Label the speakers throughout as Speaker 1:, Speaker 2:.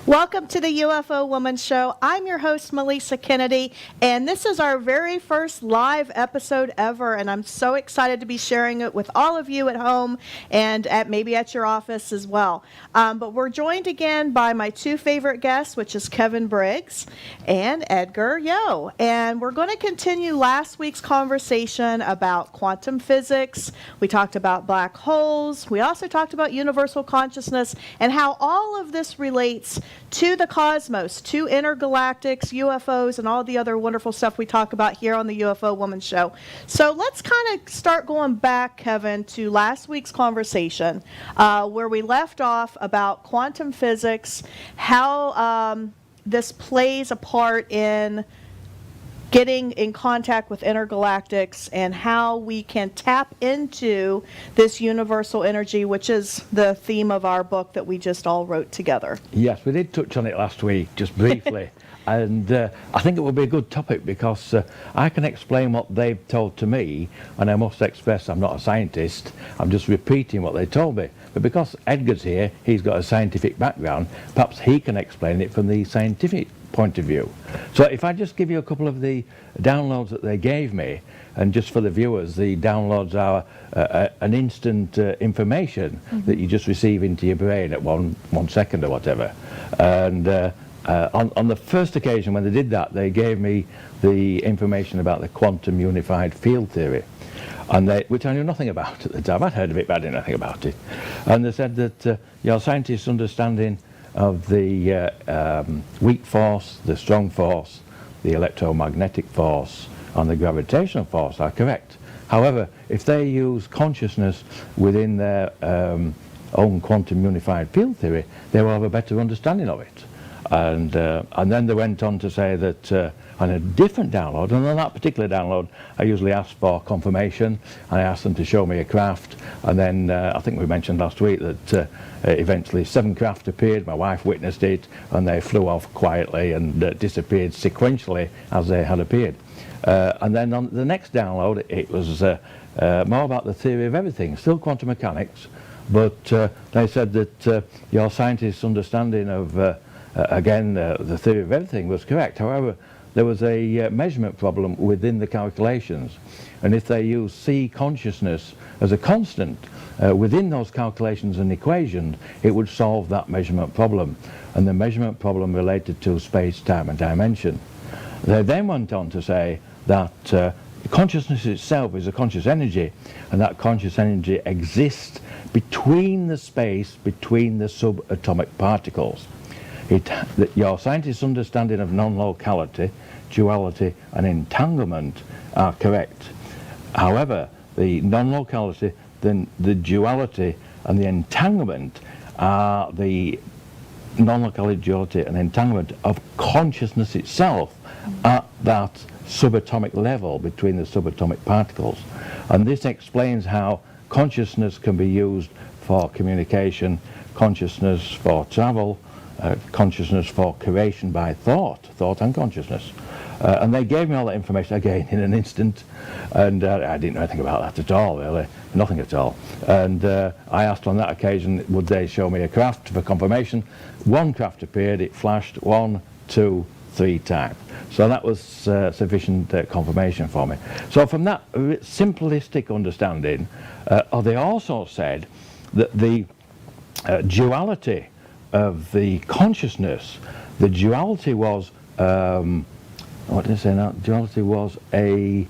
Speaker 1: Welcome to the UFO Woman Show. I'm your host, Melissa Kennedy, and this is our very first live episode ever, and I'm so excited to be sharing it with all of you at home and maybe at your office as well. But we're joined again by my two favorite guests, which is Kevin Briggs and Edgar Yo. And we're going to continue last week's conversation about quantum physics. We talked about black holes. We also talked about universal consciousness and how all of this relates to the cosmos, to intergalactics, UFOs, and all the other wonderful stuff we talk about here on the UFO Woman Show. So let's kind of start going back, Kevin, to last week's conversation where we left off about quantum physics, how this plays a part in getting in contact with intergalactics and how we can tap into this universal energy, which is the theme of our book that we just all wrote together.
Speaker 2: Yes, we did touch on it last week, just briefly. And I think it will be a good topic because I can explain what they've told to me, and I must express I'm not a scientist, I'm just repeating what they told me. But because Edgar's here, he's got a scientific background, perhaps he can explain it from the scientific point of view. So if I just give you a couple of the downloads that they gave me, and just for the viewers, the downloads are an instant information that you just receive into your brain at one second or whatever. And on the first occasion when they did that, they gave me the information about the quantum unified field theory, and which I knew nothing about at the time. I'd heard of it, but I didn't know anything about it. And they said that your scientists' understanding of the weak force, the strong force, the electromagnetic force, and the gravitational force are correct. However, if they use consciousness within their own quantum unified field theory, they will have a better understanding of it. And then they went on to say that on a different download, and on that particular download, I usually ask for confirmation, and I asked them to show me a craft, and then I think we mentioned last week that eventually 7 craft appeared, my wife witnessed it, and they flew off quietly and disappeared sequentially as they had appeared. And then on the next download, it was more about the theory of everything, still quantum mechanics, but they said that your scientists' understanding of again, the theory of everything was correct. However, there was a measurement problem within the calculations. And if they use C consciousness as a constant within those calculations and equations, it would solve that measurement problem. And the measurement problem related to space, time, and dimension. They then went on to say that consciousness itself is a conscious energy, and that conscious energy exists between the space between the subatomic particles. That your scientists' understanding of non-locality, duality, and entanglement are correct. However, the non-locality, then the duality, and the entanglement are the non-locality, duality, and entanglement of consciousness itself at that subatomic level between the subatomic particles. And this explains how consciousness can be used for communication, consciousness for travel, consciousness for creation by thought and consciousness. And they gave me all that information again in an instant, and I didn't know anything about that at all, really, nothing at all. And I asked on that occasion, would they show me a craft for confirmation? 1 craft appeared, it flashed 1, 2, 3 times. So that was sufficient confirmation for me. So from that simplistic understanding, they also said that the duality of the consciousness, the duality was what did I say now? Duality was a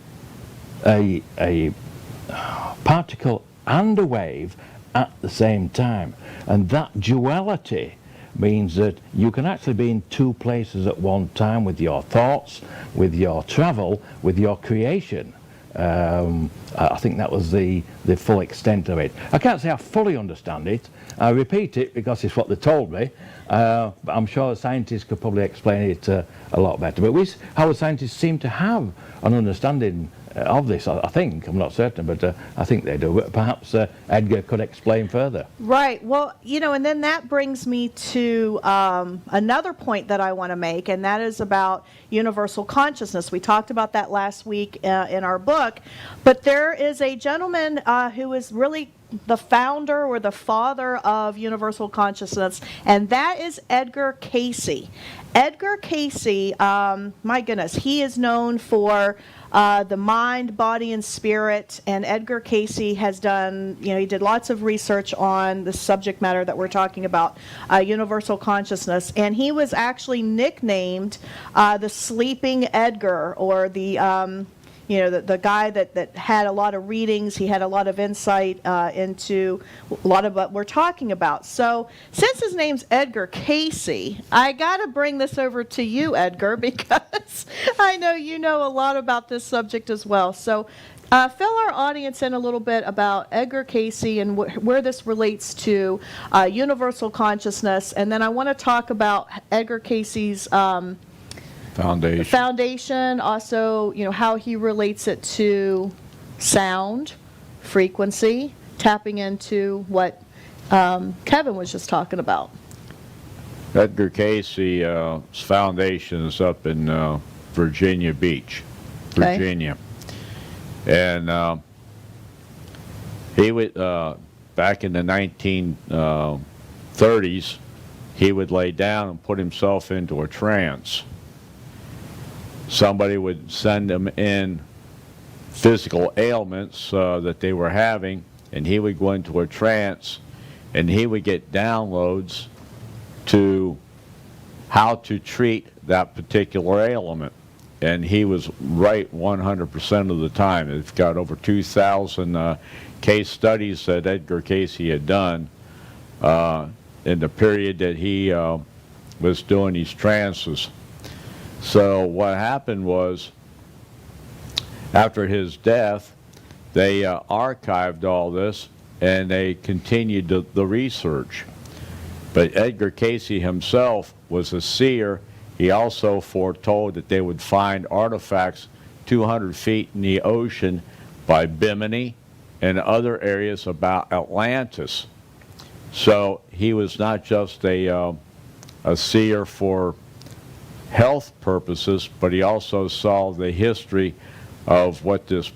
Speaker 2: particle and a wave at the same time, and that duality means that you can actually be in 2 places at one time with your thoughts, with your travel, with your creation. I think that was the full extent of it. I can't say I fully understand it. I repeat it because it's what they told me, but I'm sure the scientists could probably explain it a lot better. But our scientists seem to have an understanding of this, I think. I'm not certain, but I think they do. But perhaps Edgar could explain further.
Speaker 1: Right. Well, and then that brings me to another point that I want to make, and that is about universal consciousness. We talked about that last week in our book, but there is a gentleman who is really the founder or the father of universal consciousness, and that is Edgar Cayce. Edgar Cayce, my goodness, he is known for the mind, body, and spirit. And Edgar Cayce has done, he did lots of research on the subject matter that we're talking about, universal consciousness. And he was actually nicknamed the Sleeping Edgar, or the guy that had a lot of readings. He had a lot of insight into a lot of what we're talking about. So since his name's Edgar Cayce, I got to bring this over to you, Edgar, because I know you know a lot about this subject as well. So fill our audience in a little bit about Edgar Cayce and where this relates to universal consciousness. And then I want to talk about Edgar Cayce's foundation, also, how he relates it to sound, frequency, tapping into what Kevin was just talking about.
Speaker 3: Edgar Cayce's foundation is up in Virginia Beach, Virginia. Okay. And he would, back in the 1930s, he would lay down and put himself into a trance. Somebody would send him in physical ailments that they were having, and he would go into a trance, and he would get downloads to how to treat that particular ailment. And he was right 100% of the time. It's got over 2,000 case studies that Edgar Cayce had done in the period that he was doing these trances. So what happened was, after his death, they archived all this, and they continued the research. But Edgar Cayce himself was a seer. He also foretold that they would find artifacts 200 feet in the ocean by Bimini and other areas about Atlantis. So he was not just a seer for health purposes, but he also saw the history of what this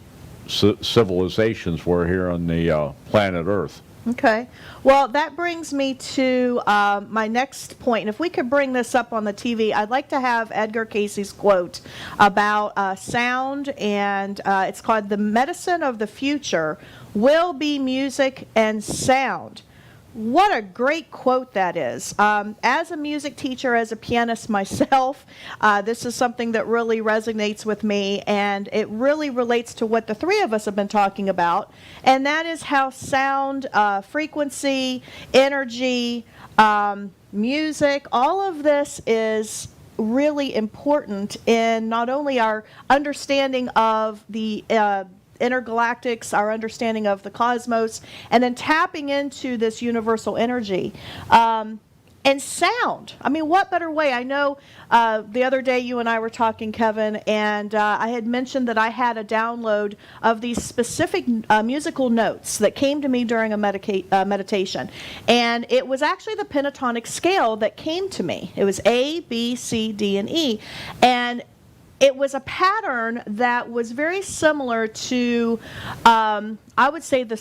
Speaker 3: civilizations were here on the planet Earth.
Speaker 1: Okay. Well, that brings me to my next point. And if we could bring this up on the TV, I'd like to have Edgar Cayce's quote about sound, and it's called "The Medicine of the Future Will Be Music and Sound." What a great quote that is. As a music teacher, as a pianist myself, this is something that really resonates with me, and it really relates to what the three of us have been talking about, and that is how sound, frequency, energy, music, all of this is really important in not only our understanding of the intergalactics, our understanding of the cosmos, and then tapping into this universal energy. And sound. I mean, what better way? I know the other day you and I were talking, Kevin, and I had mentioned that I had a download of these specific musical notes that came to me during a meditation. And it was actually the pentatonic scale that came to me. It was A, B, C, D, and E. And it was a pattern that was very similar to, I would say, the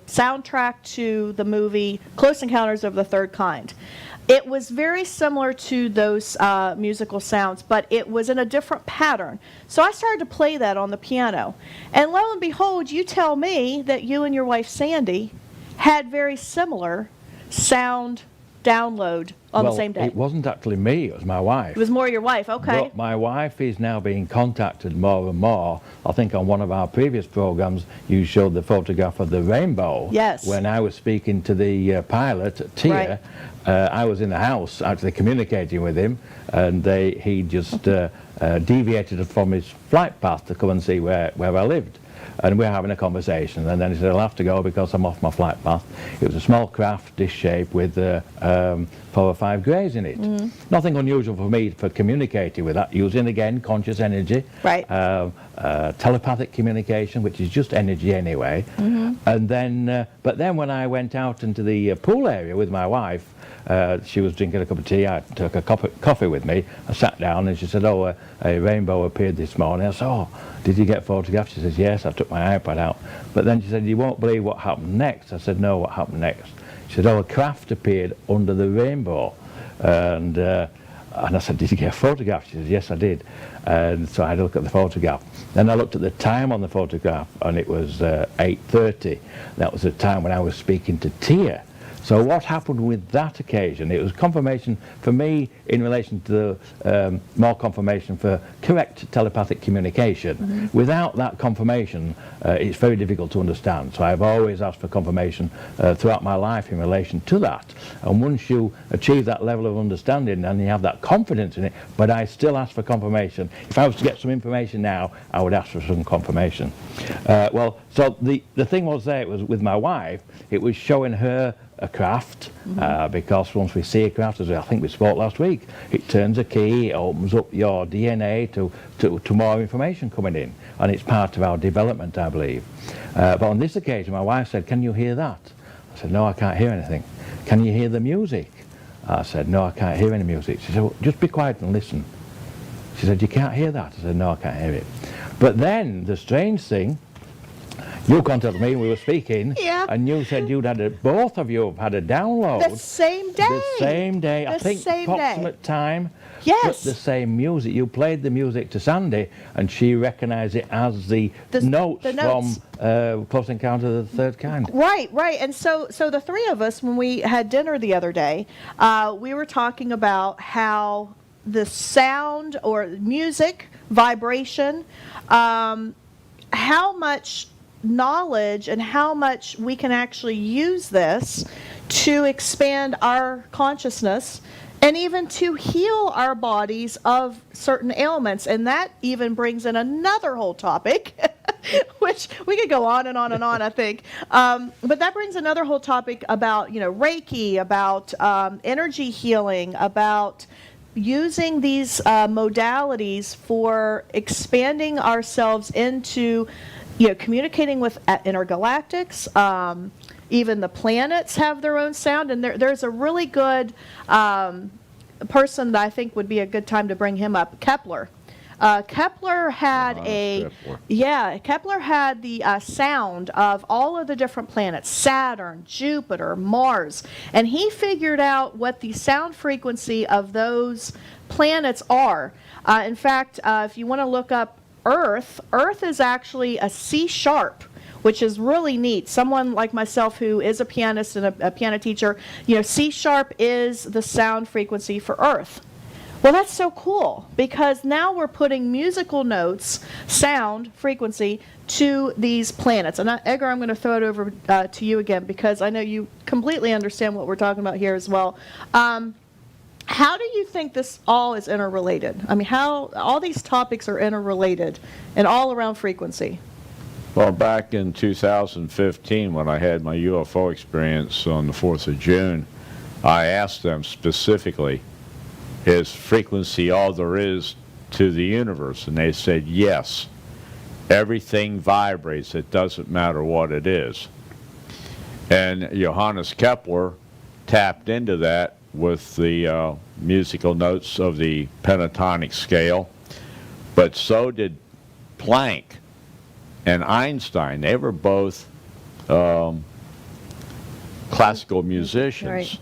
Speaker 1: soundtrack to the movie Close Encounters of the Third Kind. It was very similar to those musical sounds, but it was in a different pattern. So I started to play that on the piano. And lo and behold, you tell me that you and your wife, Sandy, had very similar sound download on the same day.
Speaker 2: It wasn't actually me, it was my wife.
Speaker 1: It was more your wife, okay.
Speaker 2: But my wife is now being contacted more and more. I think on one of our previous programs you showed the photograph of the rainbow.
Speaker 1: Yes.
Speaker 2: When I was speaking to the pilot, Tia, right. I was in the house actually communicating with him, and he just deviated from his flight path to come and see where I lived. And we were having a conversation, and then he said, "I'll have to go because I'm off my flight path." It was a small craft, dish shape, with 4 or 5 greys in it. Mm-hmm. Nothing unusual for me for communicating with that, using again conscious energy.
Speaker 1: Right.
Speaker 2: telepathic communication, which is just energy anyway. And then, but then when I went out into the pool area with my wife, she was drinking a cup of tea. I took a cup of coffee with me. I sat down and she said, "Oh, a rainbow appeared this morning." I said, "Oh, did you get photographed?" She says, "Yes." I took my iPad out. But then she said, "You won't believe what happened next." I said, "No, what happened next?" She said, "Oh, a craft appeared under the rainbow." And I said, "Did you get a photograph?" She said, "Yes, I did." And so I had a look at the photograph. Then I looked at the time on the photograph, and it was 8:30. That was the time when I was speaking to Tia. So what happened with that occasion? It was confirmation for me in relation to the more confirmation for correct telepathic communication. Without that confirmation, it's very difficult to understand. So I've always asked for confirmation throughout my life in relation to that. And once you achieve that level of understanding and you have that confidence in it, but I still ask for confirmation. If I was to get some information now, I would ask for some confirmation. So the thing was there, it was with my wife, it was showing her a craft, because once we see a craft, as I think we spoke last week, it turns a key, it opens up your DNA to more information coming in, and it's part of our development, I believe. But on this occasion, my wife said, "Can you hear that?" I said, "No, I can't hear anything." "Can you hear the music?" I said, "No, I can't hear any music." She said, "Well, just be quiet and listen." She said, "You can't hear that?" I said, "No, I can't hear it." But then the strange thing, you contacted me, we were speaking, and you said both of you have had a download.
Speaker 1: The same day.
Speaker 2: The same day. I think approximate time.
Speaker 1: Yes.
Speaker 2: But the same music. You played the music to Sandy, and she recognised it as the notes from Close Encounter of the Third Kind.
Speaker 1: Right. And so the three of us, when we had dinner the other day, we were talking about how the sound or music, vibration, how much knowledge and how much we can actually use this to expand our consciousness and even to heal our bodies of certain ailments. And that even brings in another whole topic, which we could go on and on and on, I think. But that brings another whole topic about, Reiki, about energy healing, about using these modalities for expanding ourselves into communicating with intergalactics. Even the planets have their own sound, and there's a really good person that I think would be a good time to bring him up, Kepler. Kepler had Kepler had the sound of all of the different planets, Saturn, Jupiter, Mars, and he figured out what the sound frequency of those planets are. In fact, if you want to look up Earth is actually a C sharp, which is really neat. Someone like myself who is a pianist and a piano teacher, C sharp is the sound frequency for Earth. Well, that's so cool, because now we're putting musical notes, sound frequency, to these planets. And Edgar, I'm going to throw it over to you again, because I know you completely understand what we're talking about here as well. How do you think this all is interrelated? I mean, how all these topics are interrelated and all around frequency?
Speaker 3: Well, back in 2015, when I had my UFO experience on the 4th of June, I asked them specifically, is frequency all there is to the universe? And they said, yes. Everything vibrates. It doesn't matter what it is. And Johannes Kepler tapped into that with the musical notes of the pentatonic scale, but so did Planck and Einstein. They were both classical musicians,
Speaker 1: right.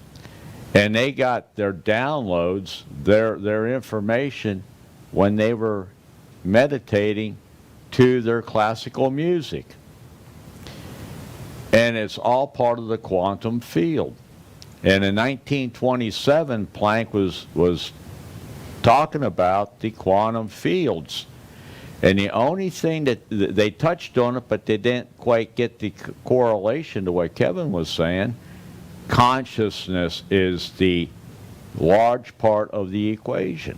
Speaker 3: And they got their downloads, their information, when they were meditating to their classical music. And it's all part of the quantum field. And in 1927, Planck was talking about the quantum fields. And the only thing that they touched on it, but they didn't quite get the correlation to what Kevin was saying, consciousness is the large part of the equation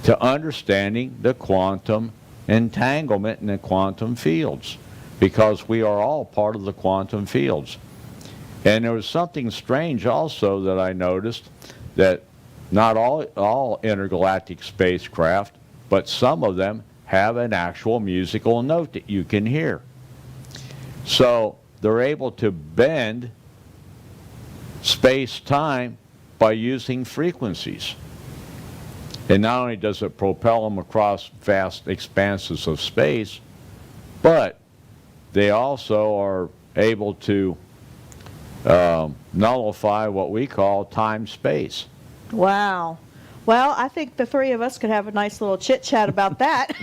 Speaker 3: to understanding the quantum entanglement in the quantum fields, because we are all part of the quantum fields. And there was something strange also that I noticed, that not all intergalactic spacecraft, but some of them have an actual musical note that you can hear. So they're able to bend space-time by using frequencies. And not only does it propel them across vast expanses of space, but they also are able to nullify what we call time-space.
Speaker 1: Wow. Well, I think the three of us could have a nice little chit-chat about that.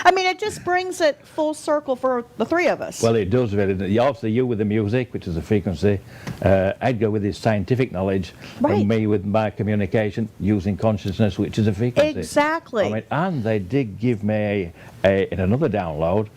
Speaker 1: I mean, it just brings it full circle for the three of us.
Speaker 2: Well, it does really. Obviously, you with the music, which is a frequency, Edgar with his scientific knowledge,
Speaker 1: Right.
Speaker 2: and me with my communication using consciousness, which is a frequency.
Speaker 1: Exactly.
Speaker 2: I mean, and they did give me in another download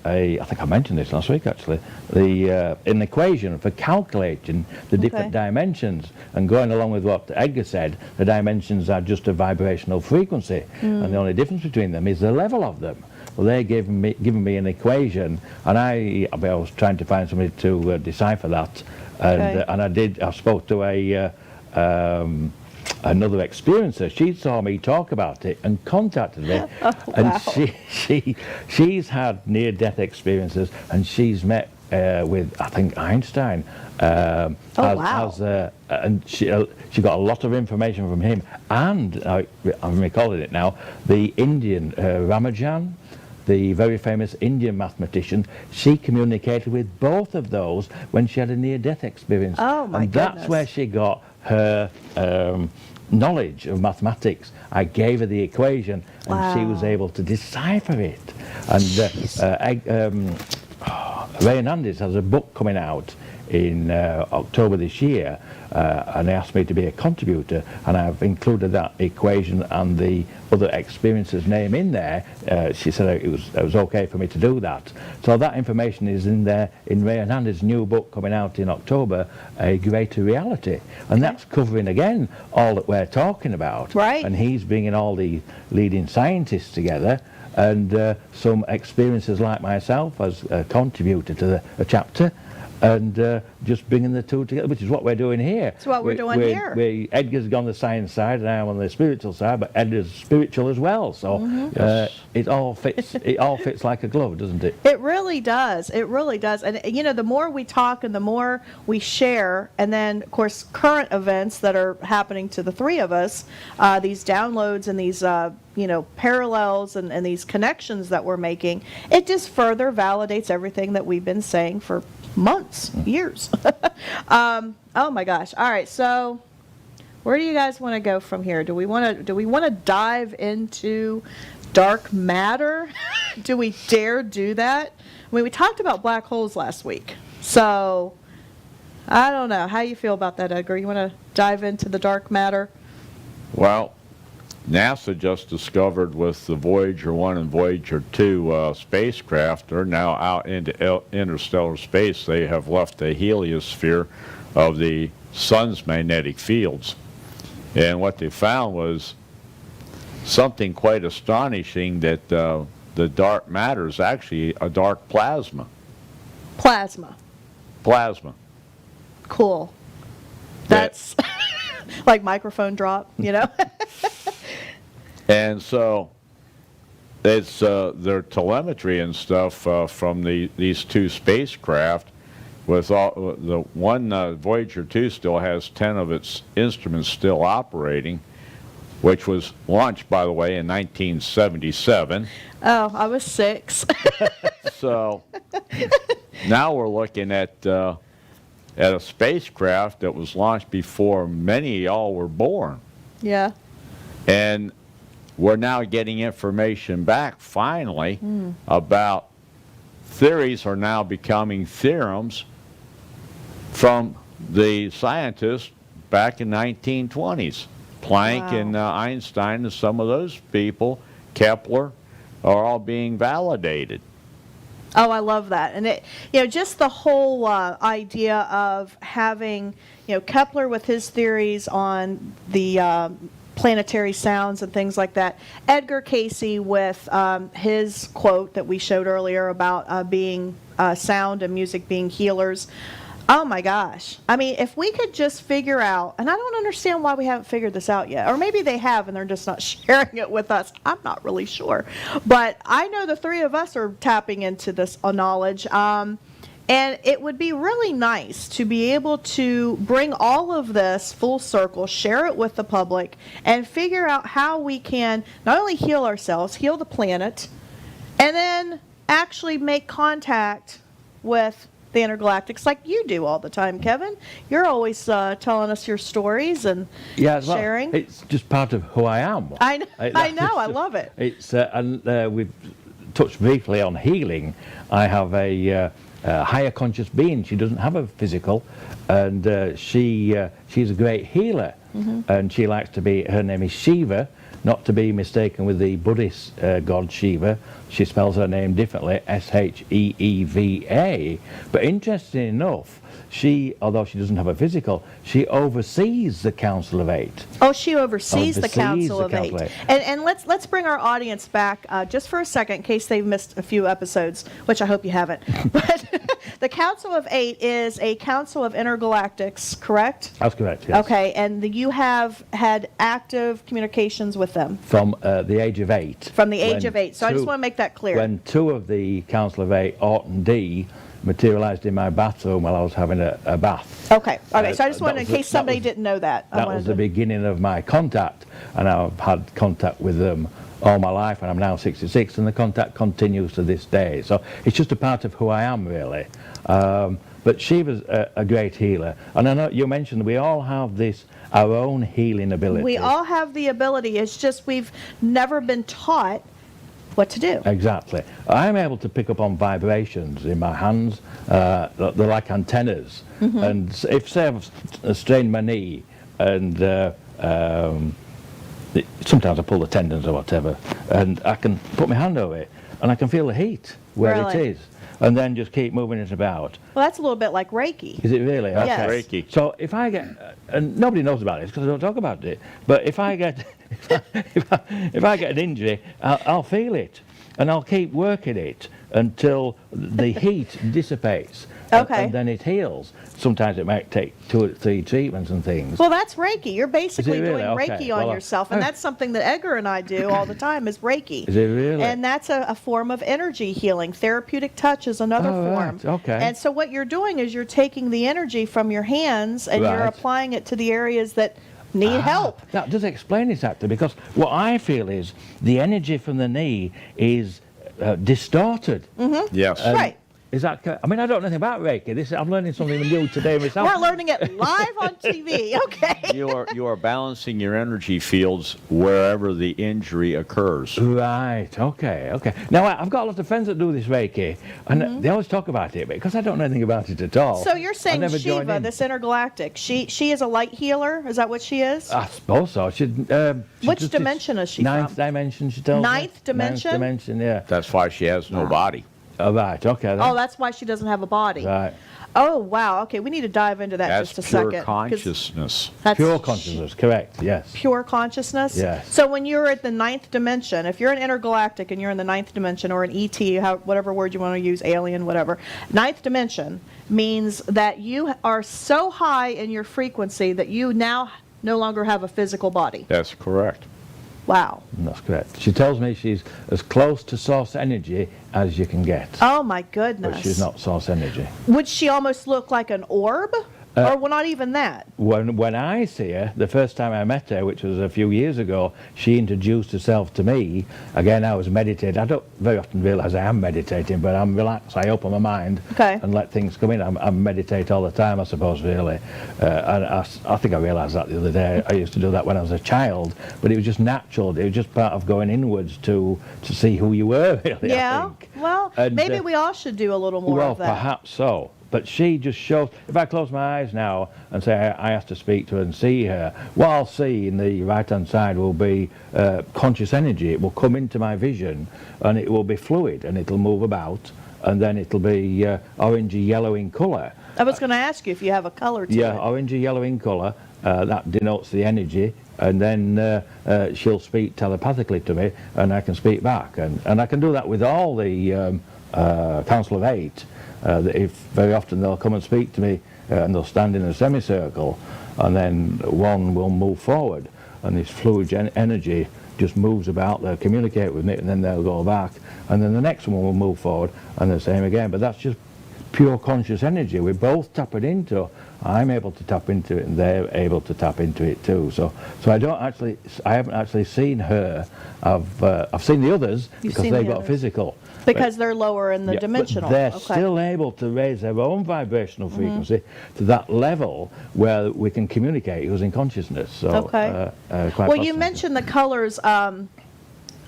Speaker 2: I think I mentioned this last week actually, an equation for calculating the different dimensions, and going along with what Edgar said, the dimensions are just a vibrational frequency, and the only difference between them is the level of them. Well, they given me an equation, and I was trying to find somebody to decipher that, and I spoke to another experiencer. She saw me talk about it and contacted me. And she's had near-death experiences, and she's met with, I think, Einstein. And she got a lot of information from him. And I'm recalling it now, the Indian Ramajan, the very famous Indian mathematician, she communicated with both of those when she had a near-death experience.
Speaker 1: Oh, my
Speaker 2: and
Speaker 1: goodness.
Speaker 2: that's where she got her knowledge of mathematics. I gave her the equation, and she was able to decipher it. And Ray Hernandez has a book coming out in October this year, and they asked me to be a contributor, and I've included that equation and the other experiencer's name in there. She said it was okay for me to do that. So that information is in there in Ray Hernandez's new book coming out in October, A Greater Reality, and that's covering again all that we're talking about.
Speaker 1: Right.
Speaker 2: And he's bringing all the leading scientists together, and some experiencers like myself has contributed to a chapter, and just bringing the two together, which is what we're doing here.
Speaker 1: That's what we're doing here.
Speaker 2: Edgar's on the science side, and I'm on the spiritual side, but Edgar's spiritual as well. So it all fits. It all fits like a glove, doesn't it?
Speaker 1: It really does. It really does. And, you know, the more we talk and the more we share, and then, of course, current events that are happening to the three of us, these downloads and these, parallels and these connections that we're making, it just further validates everything that we've been saying for months, years. Oh my gosh. All right. So where do you guys want to go from here? Do we want to dive into dark matter? Do we dare do that? I mean, we talked about black holes last week. So I don't know. How you feel about that, Edgar? You want to dive into the dark matter?
Speaker 3: Well, NASA just discovered with the Voyager 1 and Voyager 2 spacecraft, they're now out into interstellar space. They have left the heliosphere of the sun's magnetic fields. And what they found was something quite astonishing, that the dark matter is actually a dark plasma.
Speaker 1: Plasma.
Speaker 3: Plasma.
Speaker 1: Cool. That's like microphone drop, you know?
Speaker 3: And so it's their telemetry and stuff from these two spacecraft. With all the one, Voyager 2 still has 10 of its instruments still operating, which was launched, by the way, in 1977.
Speaker 1: Oh, I was 6.
Speaker 3: So now we're looking at a spacecraft that was launched before many of y'all were born.
Speaker 1: Yeah.
Speaker 3: And we're now getting information back, finally, about theories are now becoming theorems from the scientists back in 1920s. Planck and Einstein and some of those people, Kepler, are all being validated.
Speaker 1: Oh, I love that. And it, just the whole idea of having, Kepler with his theories on the planetary sounds and things like that. Edgar Casey with his quote that we showed earlier about being sound and music being healers. Oh my gosh. I mean, if we could just figure out, and I don't understand why we haven't figured this out yet, or maybe they have and they're just not sharing it with us. I'm not really sure. But I know the three of us are tapping into this knowledge. And it would be really nice to be able to bring all of this full circle, share it with the public, and figure out how we can not only heal ourselves, heal the planet, and then actually make contact with the intergalactics like you do all the time, Kevin. You're always telling us your stories and sharing.
Speaker 2: It's just part of who I am.
Speaker 1: I know. I love it.
Speaker 2: It's and we've touched briefly on healing. I have a higher conscious being. She doesn't have a physical, and she's a great healer. And she likes to be. Her name is Shiva, not to be mistaken with the Buddhist god Shiva. She spells her name differently, Sheeva. But interesting enough, although she doesn't have a physical, she oversees the Council of Eight.
Speaker 1: Oh, she oversees the Council of Eight. And let's bring our audience back just for a second, in case they've missed a few episodes, which I hope you haven't. But the Council of Eight is a council of intergalactics, correct?
Speaker 2: That's correct, yes.
Speaker 1: Okay, and you have had active communications with them?
Speaker 2: From the age of 8.
Speaker 1: From the age of 8. So I just want to make that clear.
Speaker 2: When 2 of the Council of 8, Ort and D, materialized in my bathroom while I was having a bath.
Speaker 1: Okay. So I just wanted, in case somebody didn't know that.
Speaker 2: That was the beginning of my contact, and I've had contact with them all my life, and I'm now 66, and the contact continues to this day. So it's just a part of who I am, really. But she was a great healer. And I know you mentioned we all have our own healing ability.
Speaker 1: We all have the ability. It's just we've never been taught what to do.
Speaker 2: Exactly. I'm able to pick up on vibrations in my hands. They're like antennas. And if, say, I've strained my knee, and sometimes I pull the tendons or whatever, and I can put my hand over it, and I can feel the heat where it is, and then just keep moving it about.
Speaker 1: Well, that's a little bit like Reiki.
Speaker 2: Is it really? Okay.
Speaker 1: Yes.
Speaker 3: Reiki.
Speaker 2: So if I get, and nobody knows about this because I don't talk about it, but if I get, if I get an injury, I'll feel it, and I'll keep working it until the heat dissipates.
Speaker 1: Okay.
Speaker 2: And then it heals. Sometimes it might take 2 or 3 treatments and things.
Speaker 1: Well, that's Reiki. You're basically
Speaker 2: really?
Speaker 1: doing
Speaker 2: Okay.
Speaker 1: Reiki on yourself, and that's something that Edgar and I do all the time is Reiki.
Speaker 2: Is it really?
Speaker 1: And that's a form of energy healing. Therapeutic touch is another form.
Speaker 2: Right. Okay.
Speaker 1: And so what you're doing is you're taking the energy from your hands and you're applying it to the areas that need help.
Speaker 2: That does explain it, actually, because what I feel is the energy from the knee is distorted.
Speaker 3: Yes.
Speaker 1: Right.
Speaker 2: Is that? I mean, I don't know anything about Reiki. I'm learning something new today myself.
Speaker 1: We're learning it live on TV. Okay.
Speaker 3: You are balancing your energy fields wherever the injury occurs.
Speaker 2: Right. Okay. Now I've got a lot of friends that do this Reiki, and they always talk about it, but because I don't know anything about it at all.
Speaker 1: So you're saying Shiva, this intergalactic, she is a light healer? Is that what she is?
Speaker 2: I suppose so.
Speaker 1: Which dimension is she
Speaker 2: Ninth
Speaker 1: from?
Speaker 2: dimension, she tells me.
Speaker 1: Ninth dimension?
Speaker 2: Ninth dimension, yeah.
Speaker 3: That's why she has no body.
Speaker 2: Oh, right. Okay. Then.
Speaker 1: Oh, that's why she doesn't have a body.
Speaker 2: Right.
Speaker 1: Oh, wow. Okay, we need to dive into that
Speaker 3: That's
Speaker 1: just a second.
Speaker 3: pure consciousness.
Speaker 1: That's
Speaker 2: Pure consciousness, correct, yes.
Speaker 1: Pure consciousness?
Speaker 2: Yes.
Speaker 1: So when you're at the 9th dimension, if you're an intergalactic and you're in the 9th dimension, or an ET, whatever word you want to use, alien, whatever, 9th dimension means that you are so high in your frequency that you now no longer have a physical body.
Speaker 3: That's correct.
Speaker 1: Wow.
Speaker 2: That's correct. She tells me she's as close to source energy as you can get.
Speaker 1: Oh, my goodness.
Speaker 2: But she's not source energy.
Speaker 1: Would she almost look like an orb? Or well, not even that?
Speaker 2: When I see her, the first time I met her, which was a few years ago, she introduced herself to me. Again, I was meditating. I don't very often realize I am meditating, but I'm relaxed. I open my mind and let things come in. I meditate all the time, I suppose, really. And I think I realized that the other day. I used to do that when I was a child, but it was just natural. It was just part of going inwards to see who you were, really,
Speaker 1: yeah.
Speaker 2: I think.
Speaker 1: Well, and, maybe we all should do a little more of that.
Speaker 2: Well, perhaps so. But she just shows, if I close my eyes now and say I have to speak to her and see her, what I'll see in the right-hand side will be conscious energy. It will come into my vision, and it will be fluid, and it'll move about, and then it'll be orangey yellow in colour.
Speaker 1: I was going to ask you if you have a color to it.
Speaker 2: Yeah, orangey yellow in colour. That denotes the energy, and then she'll speak telepathically to me, and I can speak back. And I can do that with all the Council of Eight, that if very often they'll come and speak to me, and they'll stand in a semicircle, and then one will move forward, and this fluid energy just moves about, they'll communicate with me, and then they'll go back, and then the next one will move forward, and the same again. But that's just pure conscious energy. We both tap it into. I'm able to tap into it, and they're able to tap into it too. So I haven't actually seen her. I've seen the others because they've got physical.
Speaker 1: Because they're lower in the dimensional.
Speaker 2: But they're still able to raise their own vibrational frequency to that level where we can communicate using consciousness. So,
Speaker 1: Well, you mentioned the colors,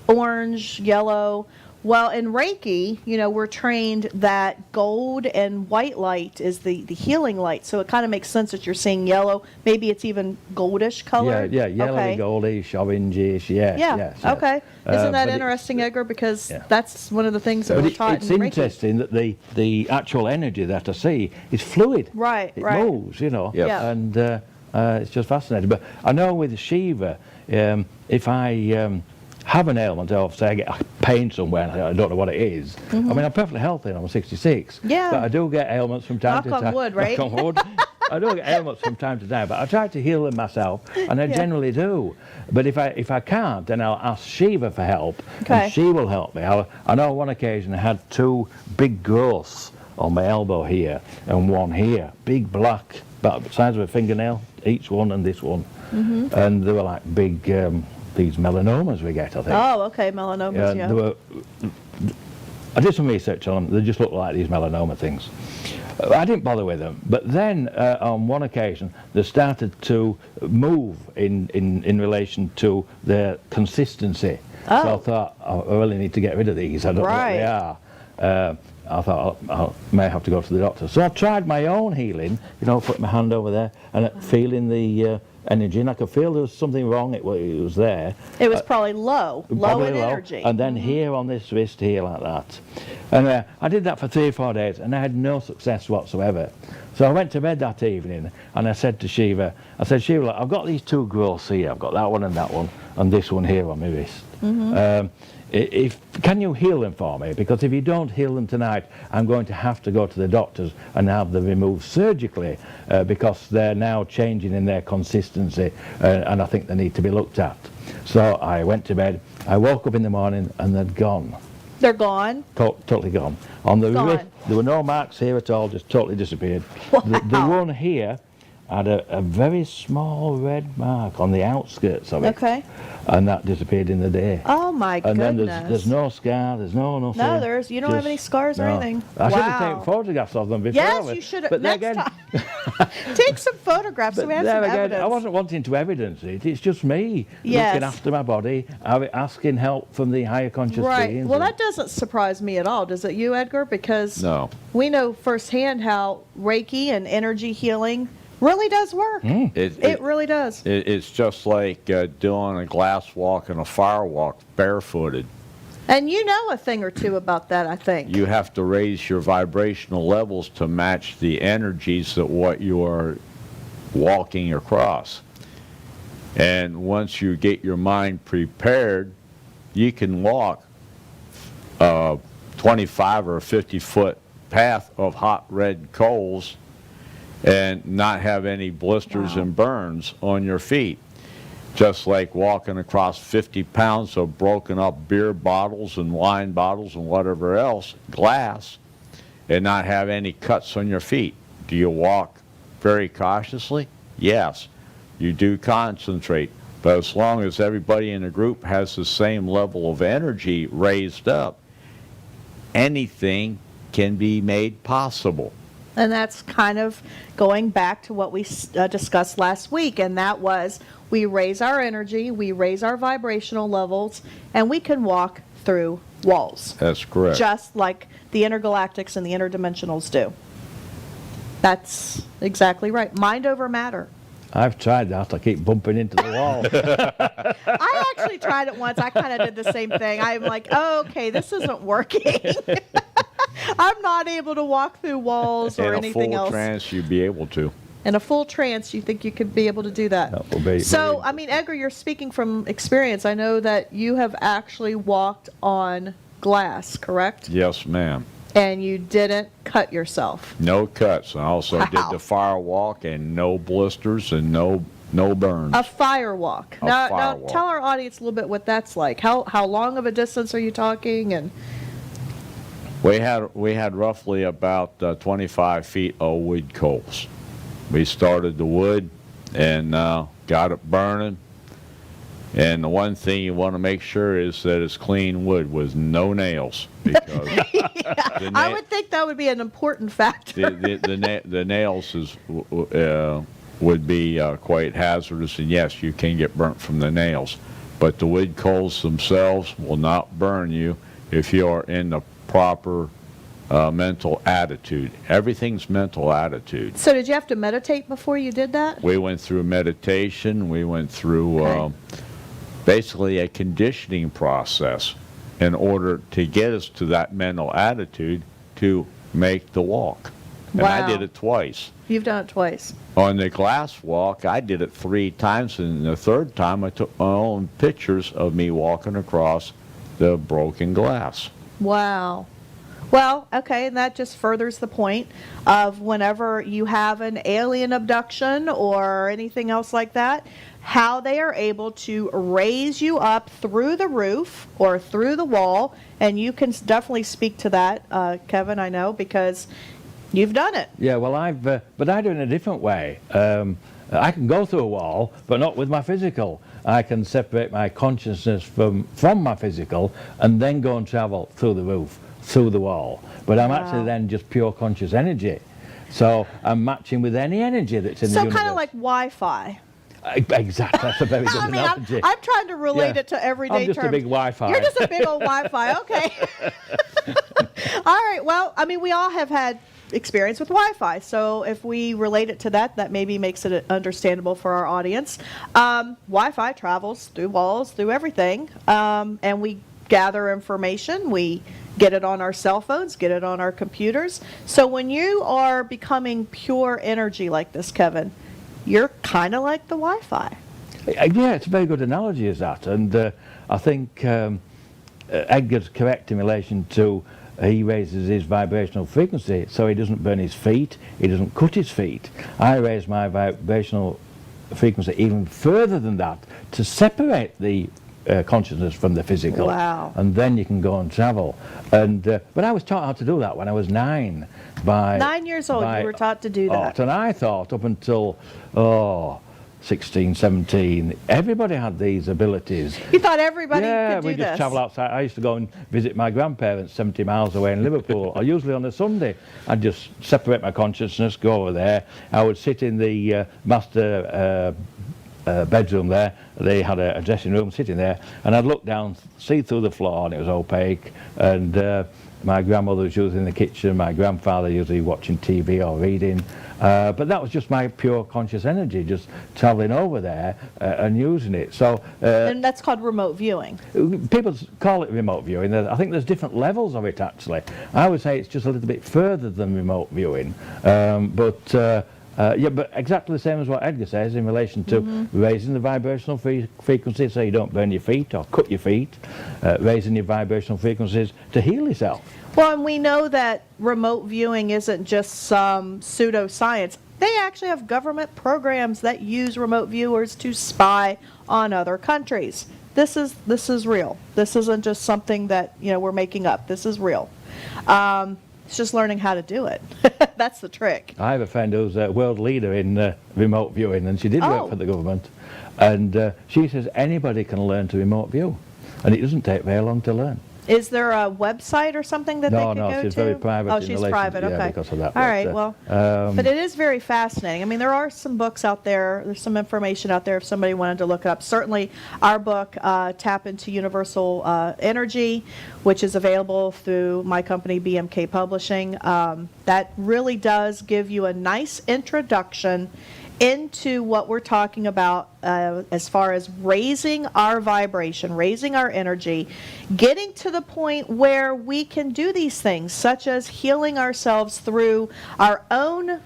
Speaker 1: orange, yellow. Well, in Reiki, we're trained that gold and white light is the healing light. So it kind of makes sense that you're seeing yellow. Maybe it's even goldish color.
Speaker 2: Yeah, yellowy, goldish, orangeish. Yes.
Speaker 1: Okay. Isn't that interesting, Edgar? Because that's one of the things that we're taught
Speaker 2: it's
Speaker 1: in Reiki.
Speaker 2: interesting that the actual energy that I see is fluid.
Speaker 1: Right.
Speaker 2: It moves,
Speaker 1: Yeah.
Speaker 2: and it's just fascinating. But I know with Shiva, if I have an ailment, or say I get a pain somewhere, and I don't know what it is. I mean, I'm perfectly healthy, and I'm 66.
Speaker 1: Yeah.
Speaker 2: But I do get ailments from time to time.
Speaker 1: Knock on wood, right?
Speaker 2: Knock on wood. I do get ailments from time to time, but I try to heal them myself, and I generally do. But if I can't, then I'll ask Shiva for help, and she will help me. I know on one occasion I had 2 big growths on my elbow here, and one here, big black, about the size of a fingernail, each one, and this one. And they were like big... these melanomas we get, I think.
Speaker 1: Oh, okay, melanomas,
Speaker 2: I did some research on them. They just look like these melanoma things. I didn't bother with them. But then, on one occasion, they started to move in relation to their consistency.
Speaker 1: Oh.
Speaker 2: So I thought, I really need to get rid of these. I don't know what they are. I thought I may have to go to the doctor. So I tried my own healing, put my hand over there and feeling the energy, and I could feel there was something wrong. It was there.
Speaker 1: It was probably low in energy.
Speaker 2: And then here on this wrist here like that. And I did that for 3 or 4 days, and I had no success whatsoever. So I went to bed that evening, and I said to Shiva, Shiva, look, I've got these 2 growths here. I've got that one, and this one here on my wrist. Can you heal them for me? Because if you don't heal them tonight, I'm going to have to go to the doctors and have them removed surgically because they're now changing in their consistency, and I think they need to be looked at. So I went to bed. I woke up in the morning, and they'd gone.
Speaker 1: They're gone?
Speaker 2: Totally gone. On the wrist, there were no marks here at all, just totally disappeared.
Speaker 1: Wow.
Speaker 2: The one here had a very small red mark on the outskirts of it.
Speaker 1: Okay.
Speaker 2: And that disappeared in the day.
Speaker 1: Oh my goodness.
Speaker 2: And then there's no scar, there's nothing.
Speaker 1: No, you don't have any scars or anything.
Speaker 2: I should have taken photographs of them before.
Speaker 1: Yes, you should have.
Speaker 2: But
Speaker 1: Next time. Take some photographs so we have some evidence.
Speaker 2: I wasn't wanting to evidence it. It's just me looking after my body, asking help from the higher conscious beings.
Speaker 1: Well, that doesn't surprise me at all, does it you, Edgar? Because we know firsthand how Reiki and energy healing really does work. It really does.
Speaker 3: It's just like doing a glass walk and a fire walk barefooted.
Speaker 1: And you know a thing or two about that, I think.
Speaker 3: You have to raise your vibrational levels to match the energies that what you are walking across. And once you get your mind prepared, you can walk a 25 or 50-foot path of hot red coals and not have any blisters and burns on your feet. Just like walking across 50 pounds of broken up beer bottles and wine bottles and whatever else, glass, and not have any cuts on your feet. Do you walk very cautiously? Yes. You do concentrate. But as long as everybody in the group has the same level of energy raised up, anything can be made possible.
Speaker 1: And that's kind of going back to what we discussed last week, and that was we raise our energy, we raise our vibrational levels, and we can walk through walls.
Speaker 3: That's correct.
Speaker 1: Just like the intergalactics and the interdimensionals do. That's exactly right. Mind over matter.
Speaker 2: I've tried that. I keep bumping into the wall.
Speaker 1: I actually tried it once. I kind of did the same thing. I'm like, oh, okay, this isn't working. I'm not able to walk through walls or anything else.
Speaker 3: In a full trance, you'd be able to.
Speaker 1: In a full trance, you think you could be able to do that?
Speaker 2: That will be
Speaker 1: so, I mean, Edgar, you're speaking from experience. I know that you have actually walked on glass, correct?
Speaker 3: Yes, ma'am.
Speaker 1: And you didn't cut yourself.
Speaker 3: No cuts. I also did
Speaker 1: Wow.
Speaker 3: the fire walk, and no blisters and no burns.
Speaker 1: A fire walk.
Speaker 3: A
Speaker 1: Now,
Speaker 3: fire walk.
Speaker 1: tell our audience a little bit what that's like. How long of a distance are you talking? And
Speaker 3: We had roughly about 25 feet of wood coals. We started the wood and got it burning. And the one thing you want to make sure is that it's clean wood with no nails, because
Speaker 1: I would think that would be an important factor.
Speaker 3: the nails would be quite hazardous, and yes, you can get burnt from the nails. But the wood coals themselves will not burn you if you are in the proper mental attitude. Everything's mental attitude.
Speaker 1: So did you have to meditate before you did that?
Speaker 3: We went through meditation. We went through
Speaker 1: Okay.
Speaker 3: basically a conditioning process in order to get us to that mental attitude to make the walk. And I
Speaker 1: Wow.
Speaker 3: did it twice.
Speaker 1: You've done it twice.
Speaker 3: On the glass walk, I did it 3 times, and the third time I took my own pictures of me walking across the broken glass.
Speaker 1: Wow. Well, okay, and that just furthers the point of whenever you have an alien abduction or anything else like that, how they are able to raise you up through the roof or through the wall. And you can definitely speak to that, Kevin, I know, because you've done it.
Speaker 2: Yeah, well, but I do it in a different way. I can go through a wall, but not with my physical. I can separate my consciousness from my physical and then go and travel through the roof, through the wall. But I'm actually then just pure conscious energy. So I'm matching with any energy that's in the
Speaker 1: So
Speaker 2: universe.
Speaker 1: kind of like Wi-Fi.
Speaker 2: Exactly, that's a very good
Speaker 1: I mean,
Speaker 2: analogy.
Speaker 1: I'm trying to relate
Speaker 2: Yeah.
Speaker 1: it to everyday
Speaker 2: I'm just
Speaker 1: terms.
Speaker 2: a big Wi-Fi.
Speaker 1: You're just a big old Wi-Fi, okay. All right, well, I mean, we all have had experience with Wi-Fi, so if we relate it to that, that maybe makes it understandable for our audience. Wi-Fi travels through walls, through everything, and we gather information. We get it on our cell phones, get it on our computers. So when you are becoming pure energy like this, Kevin, you're kind of like the Wi-Fi.
Speaker 2: Yeah, it's a very good analogy, is that. And I think Edgar's correct in relation to he raises his vibrational frequency so he doesn't burn his feet, he doesn't cut his feet. I raise my vibrational frequency even further than that to separate the consciousness from the physical.
Speaker 1: Wow.
Speaker 2: And then you can go and travel. And but I was taught how to do that when I was 9. By
Speaker 1: 9 years old, you were taught to do that.
Speaker 2: And I thought up until 16, 17, everybody had these abilities.
Speaker 1: You thought everybody
Speaker 2: Yeah,
Speaker 1: could do
Speaker 2: we just
Speaker 1: this.
Speaker 2: travel outside. I used to go and visit my grandparents 70 miles away in Liverpool, or usually on a Sunday. I'd just separate my consciousness, go over there. I would sit in the master bedroom there. They had a dressing room, sitting there, and I'd look down, see through the floor, and it was opaque. And my grandmother was usually in the kitchen, my grandfather usually watching TV or reading. But that was just my pure conscious energy, just travelling over there and using it. So
Speaker 1: And that's called remote viewing.
Speaker 2: people call it remote viewing. I think there's different levels of it, actually. I would say it's just a little bit further than remote viewing. Yeah, but exactly the same as what Edgar says in relation to raising the vibrational frequency so you don't burn your feet or cut your feet, raising your vibrational frequencies to heal yourself.
Speaker 1: Well, and we know that remote viewing isn't just some pseudoscience. They actually have government programs that use remote viewers to spy on other countries. This is real. This isn't just something that we're making up. This is real. It's just learning how to do it. That's the trick.
Speaker 2: I have a friend who's a world leader in remote viewing, and she did
Speaker 1: Oh.
Speaker 2: work for the government. And she says anybody can learn to remote view, and it doesn't take very long to learn.
Speaker 1: Is there a website or something that they could go to?
Speaker 2: No, she's very private.
Speaker 1: Oh,
Speaker 2: in
Speaker 1: she's
Speaker 2: relation
Speaker 1: private,
Speaker 2: to, yeah,
Speaker 1: okay.
Speaker 2: because of that.
Speaker 1: All right,
Speaker 2: But,
Speaker 1: well, but it is very fascinating. I mean, there are some books out there. There's some information out there if somebody wanted to look it up. Certainly, our book, Tap into Universal Energy, which is available through my company, BMK Publishing, that really does give you a nice introduction into what we're talking about as far as raising our vibration, raising our energy, getting to the point where we can do these things, such as healing ourselves through our own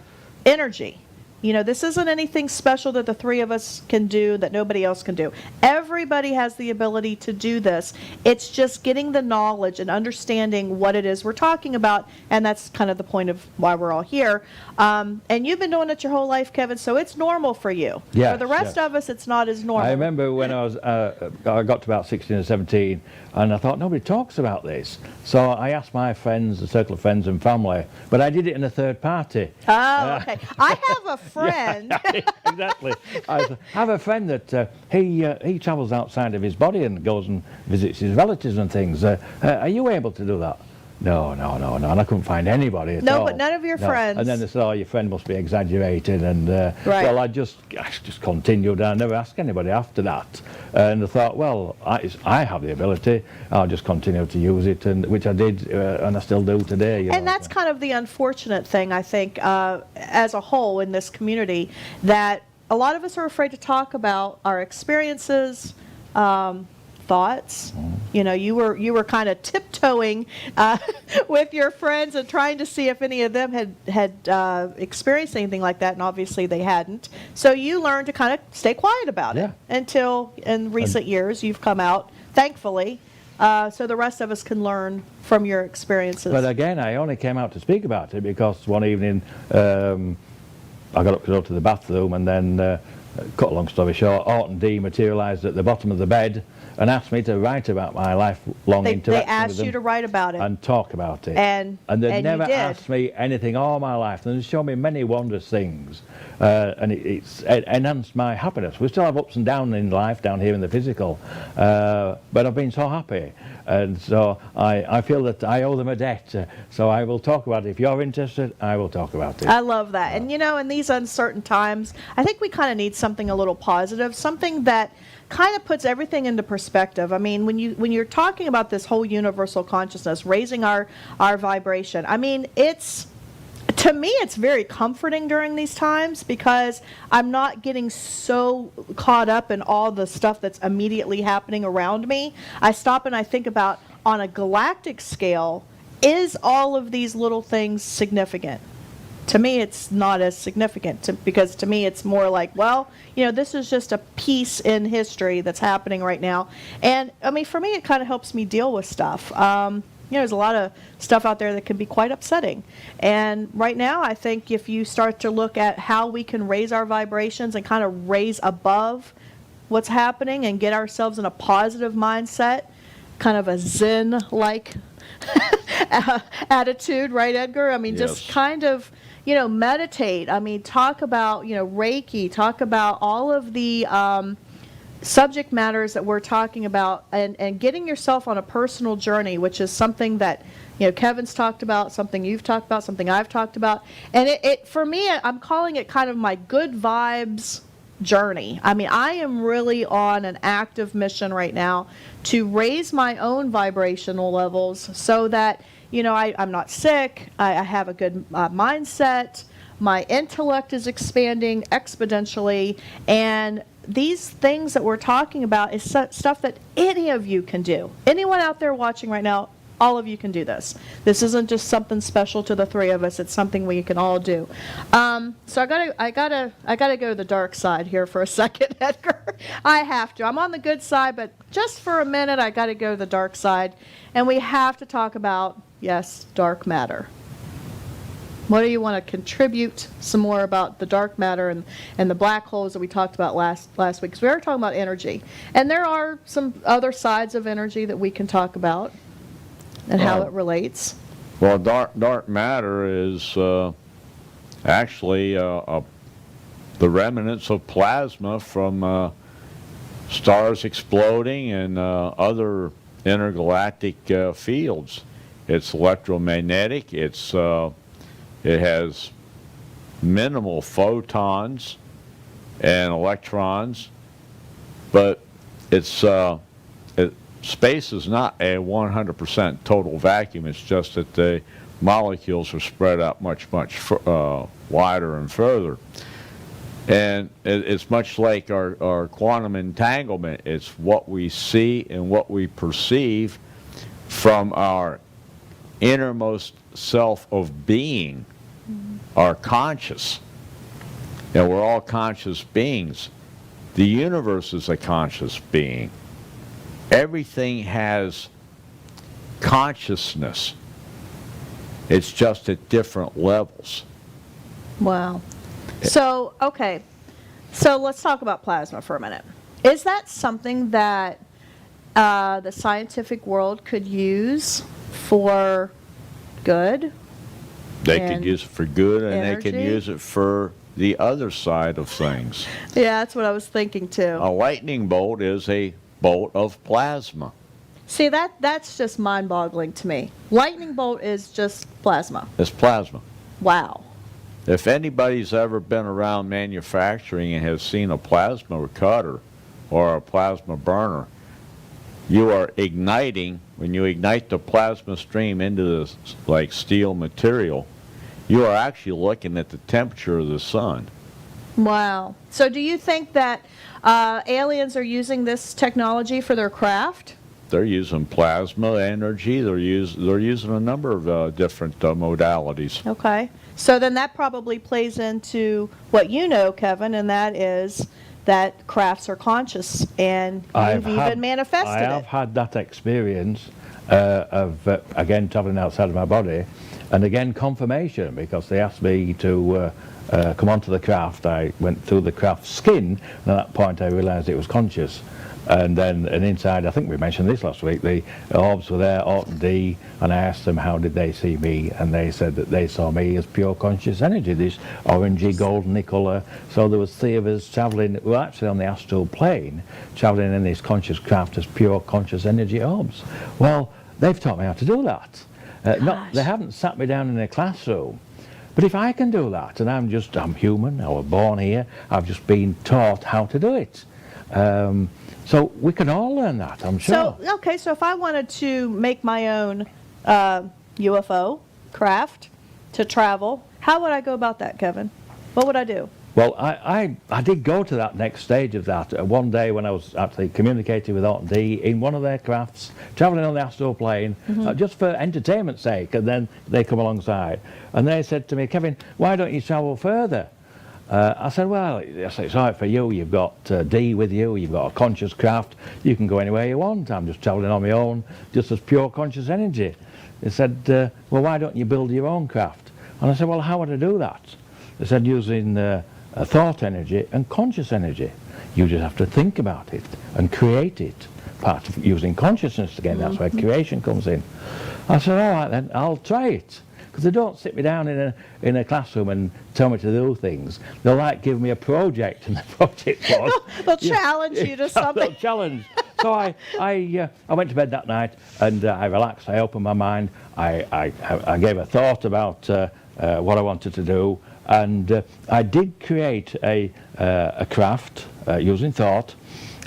Speaker 1: energy. This isn't anything special that the three of us can do that nobody else can do. Everybody has the ability to do this. It's just getting the knowledge and understanding what it is we're talking about, and that's kind of the point of why we're all here. And you've been doing it your whole life, Kevin, so it's normal for you.
Speaker 2: Yes,
Speaker 1: for the rest
Speaker 2: yes.
Speaker 1: of us, it's not as normal.
Speaker 2: I remember when I got to about 16 or 17, and I thought, nobody talks about this. So I asked my friends, a circle of friends and family, but I did it in a third party.
Speaker 1: Oh, okay. I have a friend.
Speaker 2: Exactly. I have a friend that he travels outside of his body and goes and visits his relatives and things. Are you able to do that? No. And I couldn't find anybody at all.
Speaker 1: No, but none of your friends.
Speaker 2: And then they said, oh, your friend must be exaggerating. And
Speaker 1: Right.
Speaker 2: well, I just continued. I never asked anybody after that. And I thought, well, I have the ability. I'll just continue to use it, and which I did, and I still do today.
Speaker 1: And that's kind of the unfortunate thing, I think, as a whole in this community, that a lot of us are afraid to talk about our experiences, thoughts. You were kind of tiptoeing with your friends and trying to see if any of them had experienced anything like that, and obviously they hadn't. So you learned to kind of stay quiet about it until in recent years you've come out, thankfully, so the rest of us can learn from your experiences.
Speaker 2: But again, I only came out to speak about it because one evening I got up to go to the bathroom, and then, cut a long story short, Orton D materialised at the bottom of the bed and asked me to write about my lifelong interaction
Speaker 1: They asked
Speaker 2: with them
Speaker 1: you to write about it.
Speaker 2: and talk about it.
Speaker 1: And
Speaker 2: they
Speaker 1: you
Speaker 2: never
Speaker 1: did.
Speaker 2: asked me anything all my life. And they showed me many wondrous things. And it's enhanced my happiness. We still have ups and downs in life down here in the physical. But I've been so happy. And so I feel that I owe them a debt. So I will talk about it. If you're interested, I will talk about it.
Speaker 1: I love that. And in these uncertain times, I think we kind of need something a little positive, something that kind of puts everything into perspective. I mean, when you're talking about this whole universal consciousness, raising our vibration, I mean, to me, it's very comforting during these times because I'm not getting so caught up in all the stuff that's immediately happening around me. I stop and I think about, on a galactic scale, is all of these little things significant? To me, it's not as significant because to me, it's more like, well, this is just a piece in history that's happening right now. And I mean, for me, it kind of helps me deal with stuff. There's a lot of stuff out there that can be quite upsetting. And right now, I think if you start to look at how we can raise our vibrations and kind of raise above what's happening and get ourselves in a positive mindset, kind of a Zen-like attitude, right, Edgar? I mean, just kind of, meditate. I mean, talk about, Reiki, talk about all of the subject matters that we're talking about, and getting yourself on a personal journey, which is something that Kevin's talked about, something you've talked about, something I've talked about. And it for me, I'm calling it kind of my good vibes journey. I mean, I am really on an active mission right now to raise my own vibrational levels so that I'm not sick, I have a good mindset, my intellect is expanding exponentially, and these things that we're talking about is stuff that any of you can do. Anyone out there watching right now, all of you can do this. This isn't just something special to the three of us. It's something we can all do. So I gotta go to the dark side here for a second, Edgar. I have to. I'm on the good side, but just for a minute, I gotta go to the dark side, and we have to talk about, yes, dark matter. What do you want to contribute some more about the dark matter and the black holes that we talked about last week? Because we were talking about energy, and there are some other sides of energy that we can talk about and how it relates.
Speaker 3: Well, dark matter is actually the remnants of plasma from stars exploding and other intergalactic fields. It's electromagnetic. It has minimal photons and electrons, but space is not a 100% total vacuum. It's just that the molecules are spread out much wider and further. And it's much like our quantum entanglement. It's what we see and what we perceive from our innermost self of being, our conscious. And we're all conscious beings. The universe is a conscious being. Everything has consciousness. It's just at different levels.
Speaker 1: Wow. So, okay. So let's talk about plasma for a minute. Is that something that the scientific world could use for good?
Speaker 3: They
Speaker 1: And
Speaker 3: could use it for good, and they could
Speaker 1: energy?
Speaker 3: use it for the other side of things.
Speaker 1: Yeah, that's what I was thinking too.
Speaker 3: A lightning bolt is a bolt of plasma.
Speaker 1: See, that's just mind-boggling to me. Lightning bolt is just plasma.
Speaker 3: It's plasma.
Speaker 1: Wow.
Speaker 3: If anybody's ever been around manufacturing and has seen a plasma cutter or a plasma burner, you are igniting, when you ignite the plasma stream into this like steel material, you are actually looking at the temperature of the sun.
Speaker 1: Wow. So do you think that aliens are using this technology for their craft?
Speaker 3: They're using plasma energy. They're using a number of different modalities.
Speaker 1: Okay. So then that probably plays into what you know, Kevin, and that is that crafts are conscious, and you've even manifested
Speaker 2: I have
Speaker 1: it.
Speaker 2: had that experience of, again, traveling outside of my body, and again, confirmation, because they asked me to come onto the craft. I went through the craft's skin, and at that point I realized it was conscious. And then inside, I think we mentioned this last week, the orbs were there, Orton D, and I asked them how did they see me, and they said that they saw me as pure conscious energy, this orangey, golden colour. So there was 3 of us travelling, we were actually on the astral plane, travelling in this conscious craft as pure conscious energy orbs. Well, they've taught me how to do that. They haven't sat me down in a classroom. But if I can do that, and I'm human, I was born here, I've just been taught how to do it. So we can all learn that, I'm sure.
Speaker 1: So, okay, so if I wanted to make my own UFO craft to travel, how would I go about that, Kevin? What would I do?
Speaker 2: Well, I did go to that next stage of that. One day when I was actually communicating with Orton D in one of their crafts, travelling on the astral plane, just for entertainment's sake, and then they come alongside. And they said to me, Kevin, why don't you travel further? I said, well, it's all right for you. You've got D with you. You've got a conscious craft. You can go anywhere you want. I'm just travelling on my own, just as pure conscious energy. They said, well, why don't you build your own craft? And I said, well, how would I do that? They said, using thought energy and conscious energy. You just have to think about it and create it. Part of using consciousness again, that's where creation comes in. I said, all right then, I'll try it. Because they don't sit me down in a classroom and tell me to do things. They'll like give me a project, and the project was
Speaker 1: They'll challenge you to something.
Speaker 2: They'll challenge. So I went to bed that night, and I relaxed. I opened my mind. I gave a thought about what I wanted to do, and I did create a craft using thought.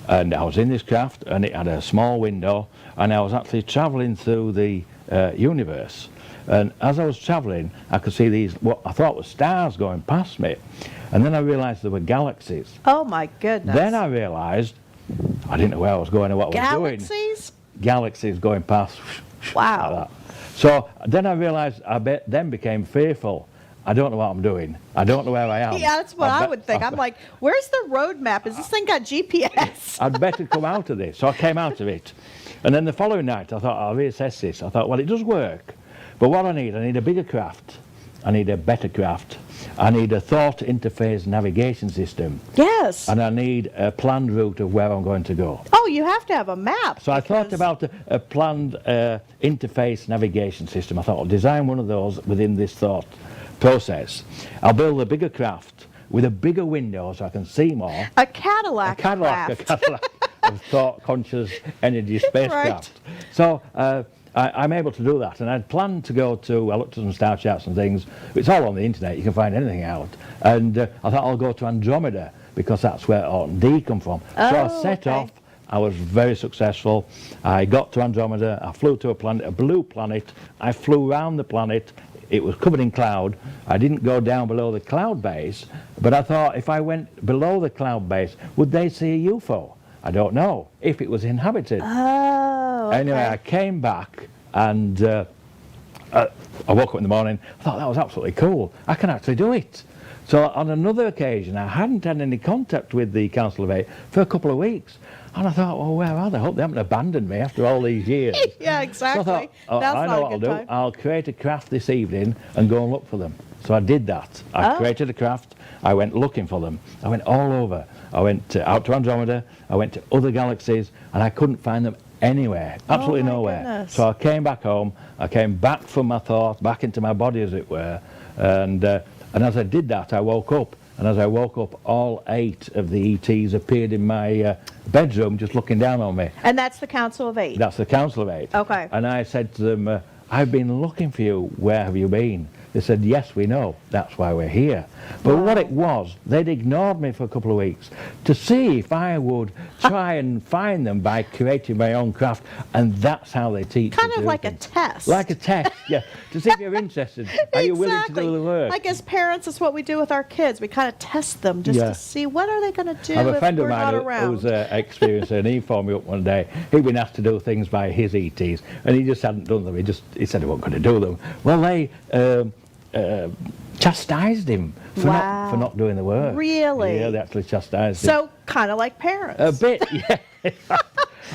Speaker 2: And I was in this craft, and it had a small window, and I was actually travelling through the universe. And as I was travelling, I could see these, what I thought were stars going past me. And then I realised there were galaxies.
Speaker 1: Oh, my goodness.
Speaker 2: Then I realised, I didn't know where I was going or what I was doing.
Speaker 1: Galaxies?
Speaker 2: Galaxies going past.
Speaker 1: Wow.
Speaker 2: Like that. So then I realised, then became fearful. I don't know what I'm doing. I don't know where I am.
Speaker 1: Yeah, that's what I would think. I'm like, where's the road map? Is this thing got GPS?
Speaker 2: I'd better come out of this. So I came out of it. And then the following night, I thought, I'll reassess this. I thought, well, it does work. But what I need a bigger craft. I need a better craft. I need a thought interface navigation system.
Speaker 1: Yes.
Speaker 2: And I need a planned route of where I'm going to go.
Speaker 1: Oh, you have to have a map.
Speaker 2: So I thought about a planned interface navigation system. I thought, I'll design one of those within this thought process. I'll build a bigger craft with a bigger window so I can see more.
Speaker 1: A Cadillac.
Speaker 2: A Cadillac of thought, conscious, energy spacecraft.
Speaker 1: Right.
Speaker 2: So I'm able to do that, and I'd planned to go to, I looked at some star charts and things, it's all on the internet, you can find anything out, and I thought I'll go to Andromeda, because that's where Orton D come from. So I set off, I was very successful, I got to Andromeda, I flew to a planet, a blue planet, I flew around the planet, it was covered in cloud, I didn't go down below the cloud base, but I thought if I went below the cloud base, would they see a UFO? I don't know, if it was inhabited.
Speaker 1: Oh, okay.
Speaker 2: Anyway, I came back, and I woke up in the morning, I thought that was absolutely cool. I can actually do it. So on another occasion, I hadn't had any contact with the Council of Eight for a couple of weeks. And I thought, well, where are they? I hope they haven't abandoned me after all these years.
Speaker 1: Yeah, exactly.
Speaker 2: So I thought, oh,
Speaker 1: That's
Speaker 2: I
Speaker 1: not
Speaker 2: know
Speaker 1: a
Speaker 2: what I'll
Speaker 1: good
Speaker 2: do.
Speaker 1: time.
Speaker 2: I'll create a craft this evening and go and look for them. So I did that. I created a craft. I went looking for them. I went all over. I went out to Andromeda. I went to other galaxies, and I couldn't find them anywhere. Absolutely
Speaker 1: my
Speaker 2: nowhere.
Speaker 1: goodness.
Speaker 2: So I came back home. I came back from my thoughts, back into my body, as it were. And as I did that, I woke up. And as I woke up, all 8 of the ETs appeared in my bedroom, just looking down on me.
Speaker 1: And that's the Council of Eight.
Speaker 2: That's the Council of Eight.
Speaker 1: Okay.
Speaker 2: And I said to them, I've been looking for you. Where have you been? They said, yes, we know. That's why we're here. But what it was, they'd ignored me for a couple of weeks to see if I would try and find them by creating my own craft. And that's how they teach.
Speaker 1: Kind of like a test.
Speaker 2: Like a test, yeah. To see if you're interested. Are you willing to do the work?
Speaker 1: Like as parents, it's what we do with our kids. We kind of test them just to see what are they going to do
Speaker 2: I have a
Speaker 1: if
Speaker 2: friend
Speaker 1: we're
Speaker 2: of
Speaker 1: not
Speaker 2: mine
Speaker 1: around.
Speaker 2: who's experienced it, and he phoned me up one day. He'd been asked to do things by his ETs, and he just hadn't done them. He said he wasn't going to do them. Well, they chastised him for not doing the work.
Speaker 1: Really?
Speaker 2: Yeah, they actually chastised him.
Speaker 1: So kind of like parents.
Speaker 2: A bit, yeah.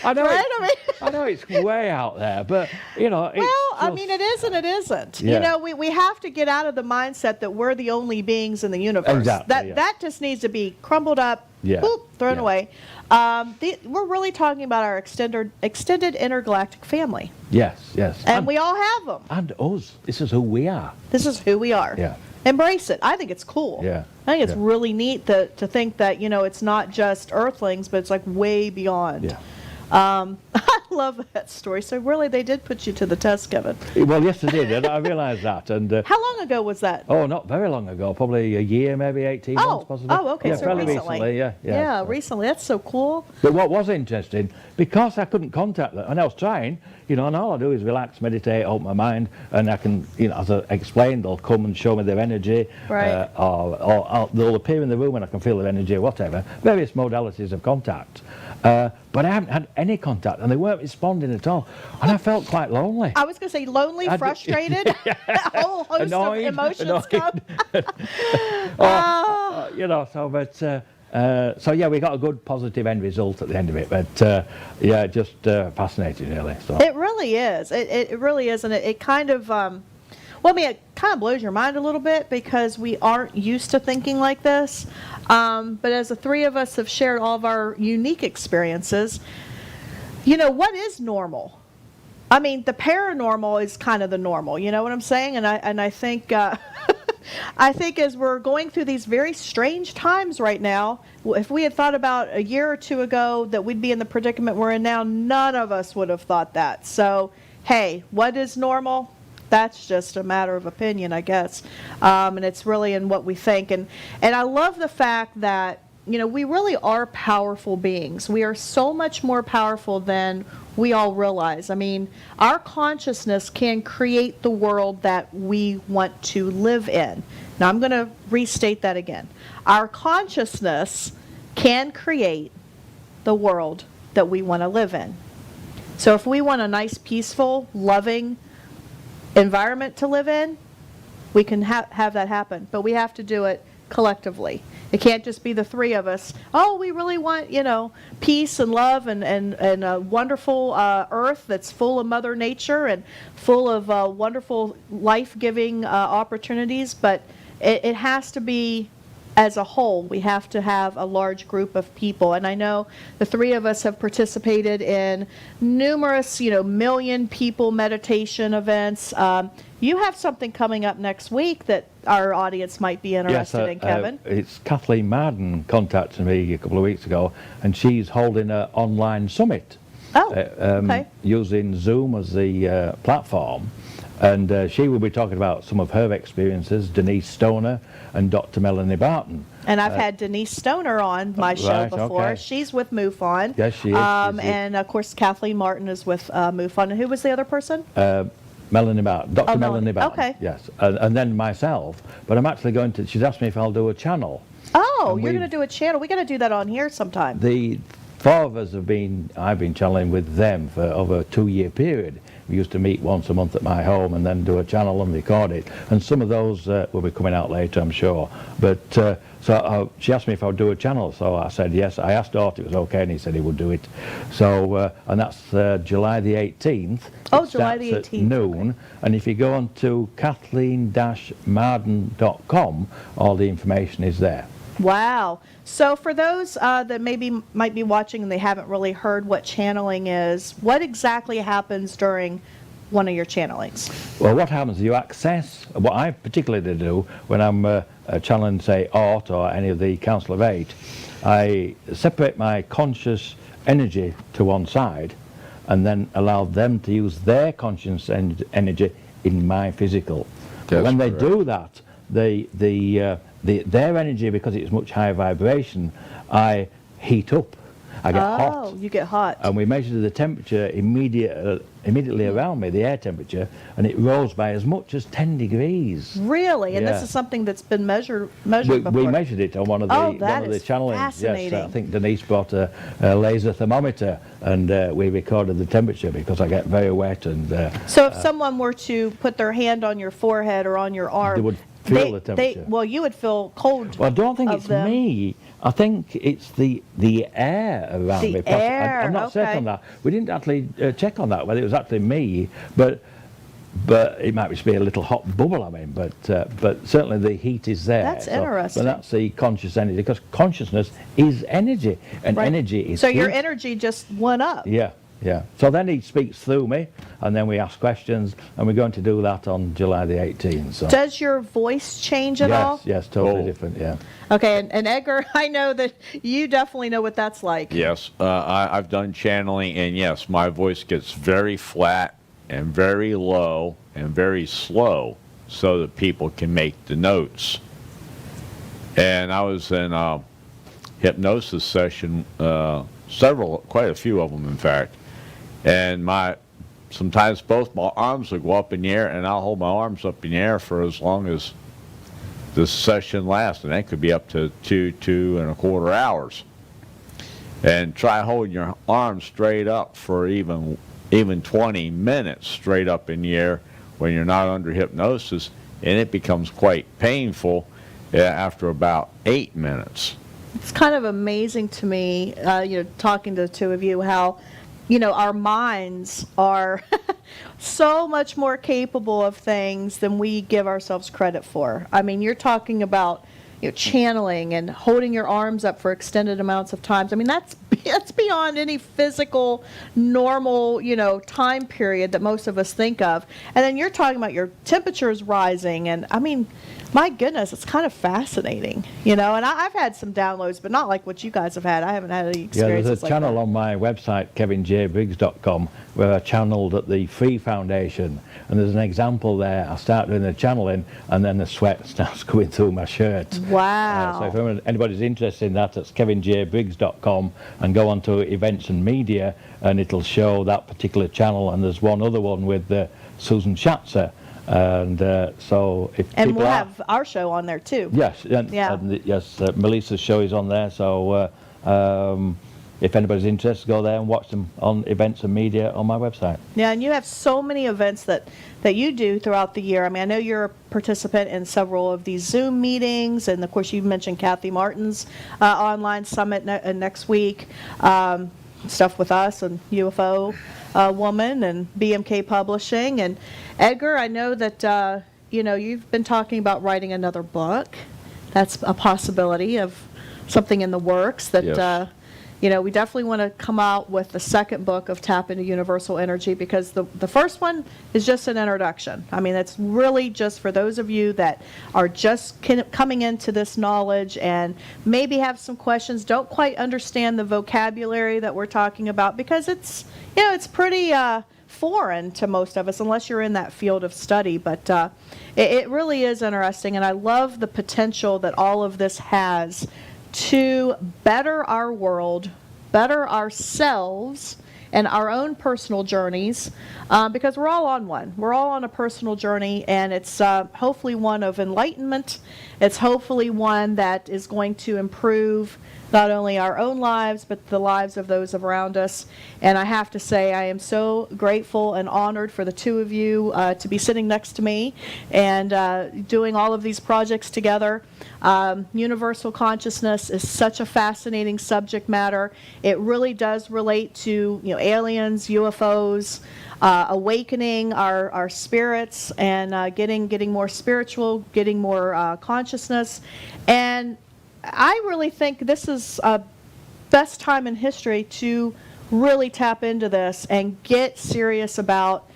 Speaker 2: I know.
Speaker 1: Right?
Speaker 2: I know it's way out there, but you know. It's
Speaker 1: I mean, it is and it isn't.
Speaker 2: Yeah.
Speaker 1: You know, we have to get out of the mindset that we're the only beings in the universe.
Speaker 2: Exactly,
Speaker 1: That just needs to be crumbled up,
Speaker 2: Yeah.
Speaker 1: boop, thrown
Speaker 2: Yeah.
Speaker 1: away. We're really talking about our extended intergalactic family,
Speaker 2: Yes, yes.
Speaker 1: and we all have them.
Speaker 2: And us. This is who we are.
Speaker 1: This is who we are.
Speaker 2: Yeah.
Speaker 1: Embrace it. I think it's cool.
Speaker 2: Yeah.
Speaker 1: I think it's
Speaker 2: Yeah.
Speaker 1: really neat to think that, you know, it's not just Earthlings, but it's like way beyond.
Speaker 2: Yeah.
Speaker 1: I love that story. So really, they did put you to the test, Kevin.
Speaker 2: Well, yes, they did. And I realised that. And
Speaker 1: How long ago was that?
Speaker 2: oh, not very long ago. Probably a year, maybe 18 months, possibly.
Speaker 1: okay,
Speaker 2: Yeah,
Speaker 1: so
Speaker 2: fairly
Speaker 1: recently.
Speaker 2: Yeah.
Speaker 1: Yeah, recently. That's so cool.
Speaker 2: But what was interesting, because I couldn't contact them, and I was trying, you know, and all I do is relax, meditate, open my mind, and I can, you know, as I explained, they'll come and show me their energy,
Speaker 1: Right.
Speaker 2: or they'll appear in the room and I can feel their energy, or whatever, various modalities of contact. But I haven't had any contact, and they weren't responding at all, and I felt quite lonely.
Speaker 1: I was going to say lonely, frustrated, a whole host
Speaker 2: Annoyed,
Speaker 1: of emotions
Speaker 2: annoyed.
Speaker 1: come.
Speaker 2: You know, so yeah, we got a good positive end result at the end of it, but yeah, just fascinating, really. So.
Speaker 1: It really is. It really is, and it kind of, well, I mean, it kind of blows your mind a little bit because we aren't used to thinking like this. But as the three of us have shared all of our unique experiences, you know, what is normal? I mean, the paranormal is kind of the normal. You know what I'm saying? And I think. I think as we're going through these very strange times right now, if we had thought about a year or two ago that we'd be in the predicament we're in now, none of us would have thought that. So, hey, what is normal? That's just a matter of opinion, I guess. And it's really in what we think. And I love the fact that, you know, we really are powerful beings. We are so much more powerful than we all realize. I mean, our consciousness can create the world that we want to live in. Now, I'm going to restate that again. Our consciousness can create the world that we want to live in. So if we want a nice, peaceful, loving environment to live in, we can have that happen. But we have to do it collectively. It can't just be the three of us. Oh, we really want, you know, peace and love and a wonderful earth that's full of Mother Nature and full of wonderful life-giving opportunities. But it has to be as a whole. We have to have a large group of people. And I know the three of us have participated in numerous, you know, million people meditation events. You have something coming up next week that our audience might be interested in, Kevin.
Speaker 2: It's Kathleen Marden contacted me a couple of weeks ago, and she's holding an online summit.
Speaker 1: Okay.
Speaker 2: Using Zoom as the platform. And she will be talking about some of her experiences, Denise Stoner and Dr. Melanie Barton.
Speaker 1: And I've had Denise Stoner on my show
Speaker 2: Right,
Speaker 1: before.
Speaker 2: okay.
Speaker 1: She's with MUFON.
Speaker 2: Yes, she is.
Speaker 1: And, of course, Kathleen Martin is with MUFON. And who was the other person?
Speaker 2: Melanie Barton, Dr. Melanie Barton.
Speaker 1: Okay.
Speaker 2: Yes, and then myself. But I'm actually going to, she's asked me if I'll do a channel.
Speaker 1: Oh,
Speaker 2: And
Speaker 1: you're going to do a channel. We got to do that on here sometime.
Speaker 2: The 4 of us I've been channeling with them for over a 2-year period. We used to meet once a month at my home and then do a channel and record it. And some of those will be coming out later, I'm sure. But she asked me if I would do a channel, so I said yes. I asked Art if it was okay, and he said he would do it. So, and that's July the 18th.
Speaker 1: Oh,
Speaker 2: It
Speaker 1: July the
Speaker 2: starts
Speaker 1: 18th.
Speaker 2: at noon.
Speaker 1: Okay.
Speaker 2: And if you go on to kathleen-marden.com, all the information is there.
Speaker 1: Wow. So for those that might be watching and they haven't really heard what channeling is, what exactly happens during one of your channelings?
Speaker 2: Well, what happens, you access, what I particularly do when I'm channeling, say, Art or any of the Council of 8, I separate my conscious energy to one side and then allow them to use their conscious energy in my physical. But when they do that, their energy, because it's much higher vibration, I heat up. I get hot.
Speaker 1: Oh, you get hot.
Speaker 2: And we measure the temperature immediately around me, the air temperature, and it rose by as much as 10 degrees.
Speaker 1: Really? And
Speaker 2: Yeah.
Speaker 1: this is something that's been measured
Speaker 2: We
Speaker 1: before?
Speaker 2: measured it on one of the channelings.
Speaker 1: Fascinating.
Speaker 2: Yes, I think Denise brought a laser thermometer, and we recorded the temperature because I get very wet. And
Speaker 1: So if someone were to put their hand on your forehead or on your arm,
Speaker 2: they would feel the temperature.
Speaker 1: well, you would feel cold.
Speaker 2: Well, I don't think
Speaker 1: of
Speaker 2: it's
Speaker 1: them.
Speaker 2: me. I think it's the air around
Speaker 1: The
Speaker 2: me. Possibly.
Speaker 1: air,
Speaker 2: I'm not certain
Speaker 1: okay.
Speaker 2: on that. We didn't actually check on that, whether it was actually me, but it might just be a little hot bubble, I mean, but certainly the heat is there.
Speaker 1: That's interesting.
Speaker 2: But that's the conscious energy, because consciousness is energy, and
Speaker 1: Right.
Speaker 2: energy is
Speaker 1: So your
Speaker 2: heat.
Speaker 1: energy just went up.
Speaker 2: Yeah. So then he speaks through me, and then we ask questions, and we're going to do that on July the 18th. So.
Speaker 1: Does your voice change at all?
Speaker 2: Yes, totally
Speaker 3: Oh.
Speaker 2: different, yeah.
Speaker 1: Okay, and Edgar, I know that you definitely know what that's like.
Speaker 3: Yes, I've done channeling, and yes, my voice gets very flat and very low and very slow so that people can make the notes. And I was in a hypnosis session, quite a few of them, in fact. And sometimes both my arms will go up in the air, and I'll hold my arms up in the air for as long as the session lasts, and that could be up to 2.25 hours. And try holding your arms straight up for even 20 minutes straight up in the air when you're not under hypnosis, and it becomes quite painful after about 8 minutes.
Speaker 1: It's kind of amazing to me, talking to the two of you, how, our minds are so much more capable of things than we give ourselves credit for. I mean, you're talking about channeling and holding your arms up for extended amounts of times. I mean, that's beyond any physical, normal, time period that most of us think of. And then you're talking about your temperatures rising, and I mean, my goodness, it's kind of fascinating, And I've had some downloads, but not like what you guys have had. I haven't had any experiences
Speaker 2: there's a
Speaker 1: like
Speaker 2: channel
Speaker 1: that.
Speaker 2: on my website, kevinjbriggs.com, where I channeled at the Free Foundation, and there's an example there. I start doing the channeling, and then the sweat starts going through my shirt.
Speaker 1: Wow.
Speaker 2: So if anybody's interested in that, it's kevinjbriggs.com, and go on to events and media, and it'll show that particular channel. And there's one other one with Susan Schatzer. And so if
Speaker 1: And
Speaker 2: people
Speaker 1: we'll
Speaker 2: are,
Speaker 1: have our show on there too.
Speaker 2: yes,
Speaker 1: Yeah.
Speaker 2: yes, Melissa's show is on there. So if anybody's interested, go there and watch them on events and media on my website.
Speaker 1: Yeah, and you have so many events that you do throughout the year. I mean, I know you're a participant in several of these Zoom meetings, and of course you mentioned Kathy Martin's online summit next week, stuff with us and UFO Woman and BMK Publishing. And Edgar, I know that you've been talking about writing another book. That's a possibility of something in the works that
Speaker 3: Yes.
Speaker 1: we definitely want to come out with the second book of Tap into Universal Energy, because the first one is just an introduction. I mean, it's really just for those of you that are just coming into this knowledge and maybe have some questions, don't quite understand the vocabulary that we're talking about, because it's pretty foreign to most of us unless you're in that field of study. But it really is interesting, and I love the potential that all of this has to better our world, better ourselves, and our own personal journeys, because we're all on one. We're all on a personal journey, and it's hopefully one of enlightenment. It's hopefully one that is going to improve not only our own lives, but the lives of those around us. And I have to say, I am so grateful and honored for the two of you to be sitting next to me and doing all of these projects together. Universal consciousness is such a fascinating subject matter. It really does relate to, aliens, UFOs, awakening our spirits, and getting more spiritual, getting more consciousness. And I really think this is a best time in history to really tap into this and get serious about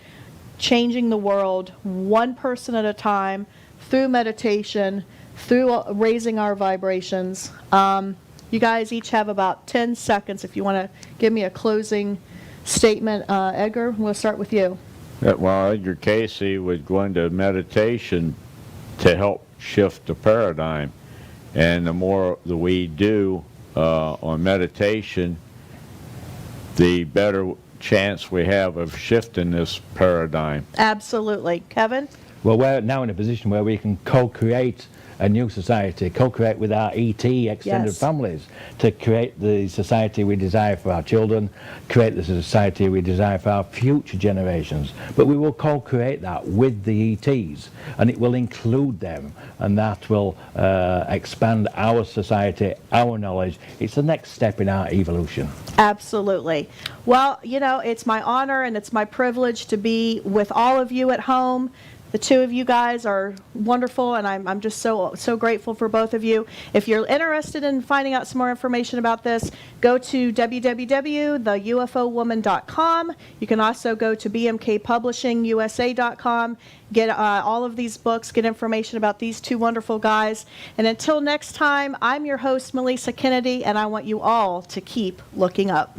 Speaker 1: changing the world one person at a time through meditation, through raising our vibrations. You guys each have about 10 seconds if you want to give me a closing statement. Edgar, we'll start with you.
Speaker 3: Well, Edgar Casey was going to meditation to help shift the paradigm. And the more that we do on meditation, the better chance we have of shifting this paradigm.
Speaker 1: Absolutely. Kevin?
Speaker 2: Well, we're now in a position where we can co-create a new society, co-create with our ET extended
Speaker 1: Yes.
Speaker 2: families to create the society we desire for our children, create the society we desire for our future generations. But we will co-create that with the ETs, and it will include them, and that will expand our society, our knowledge. It's the next step in our evolution.
Speaker 1: Absolutely. Well, it's my honor and it's my privilege to be with all of you at home. The two of you guys are wonderful, and I'm just so grateful for both of you. If you're interested in finding out some more information about this, go to www.theufowoman.com. You can also go to bmkpublishingusa.com, get all of these books, get information about these two wonderful guys. And until next time, I'm your host, Melissa Kennedy, and I want you all to keep looking up.